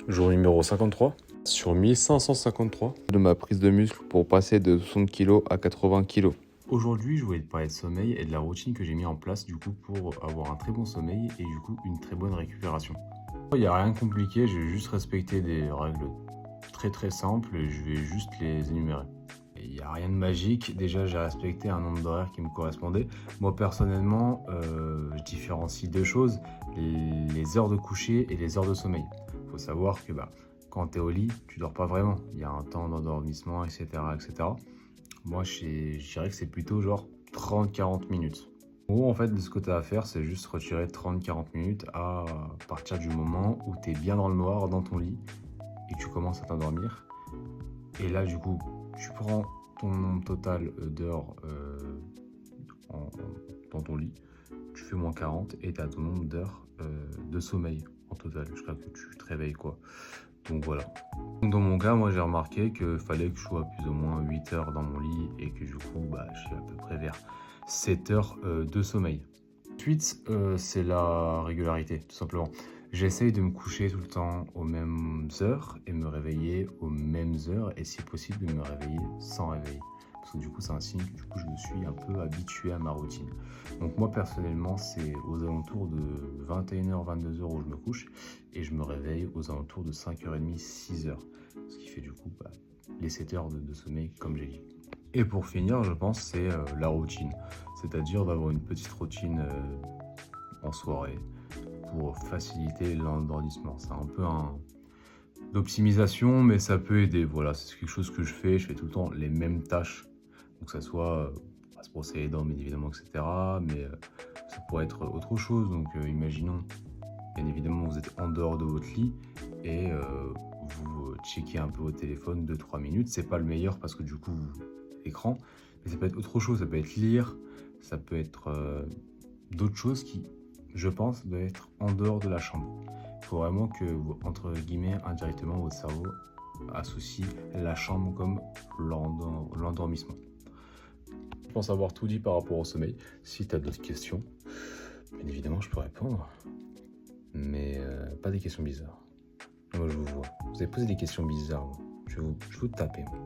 Jour numéro 53 sur 1553 de ma prise de muscle pour passer de 60 kg à 80 kg. Aujourd'hui, je voulais te parler de sommeil et de la routine que j'ai mis en place du coup pour avoir un très bon sommeil et du coup une très bonne récupération. Il n'y a rien de compliqué, je vais juste respecter des règles très simples et je vais juste les énumérer. Il n'y a rien de magique, déjà j'ai respecté un nombre d'horaires qui me correspondait. Moi personnellement, je différencie deux choses, les heures de coucher et les heures de sommeil. Il faut savoir que quand tu es au lit, tu dors pas vraiment. Il y a un temps d'endormissement, etc. Moi, je dirais que c'est plutôt genre 30-40 minutes. En gros, en fait, ce que tu as à faire, c'est juste retirer 30-40 minutes à partir du moment où tu es bien dans le noir, dans ton lit, et que tu commences à t'endormir. Et là, du coup, tu prends ton nombre total d'heures dans ton lit, tu fais moins 40 et tu as ton nombre d'heures de sommeil en total, jusqu'à ce que tu te réveilles, quoi. Donc voilà. Donc dans mon cas, moi j'ai remarqué qu'il fallait que je sois plus ou moins 8 heures dans mon lit et que du coup, je suis à peu près vers 7 heures de sommeil. Ensuite, c'est la régularité, tout simplement. J'essaye de me coucher tout le temps aux mêmes heures et me réveiller aux mêmes heures et si possible de me réveiller sans réveil. Parce que du coup, c'est un signe que du coup, je me suis un peu habitué à ma routine. Donc moi, personnellement, c'est aux alentours de 21h, 22h où je me couche et je me réveille aux alentours de 5h30, 6h. Ce qui fait du coup les 7 heures de sommeil, comme j'ai dit. Et pour finir, je pense c'est la routine. C'est-à-dire d'avoir une petite routine en soirée pour faciliter l'endormissement. C'est un peu d'optimisation, mais ça peut aider. Voilà, c'est quelque chose que je fais tout le temps les mêmes tâches. Donc ça soit se brosser les dents, bien évidemment, etc. Mais ça pourrait être autre chose. Donc imaginons, bien évidemment, vous êtes en dehors de votre lit et vous checkez un peu votre téléphone 2-3 minutes. C'est pas le meilleur parce que du coup, écran, mais ça peut être autre chose. Ça peut être lire, ça peut être d'autres choses qui, je pense, doivent être en dehors de la chambre. Il faut vraiment que, entre guillemets, indirectement, votre cerveau associe la chambre comme l'endormissement. Je pense avoir tout dit par rapport au sommeil. Si tu as d'autres questions, bien évidemment, je peux répondre. Mais pas des questions bizarres. Moi, je vous vois. Vous avez posé des questions bizarres. Je vais vous taper, moi.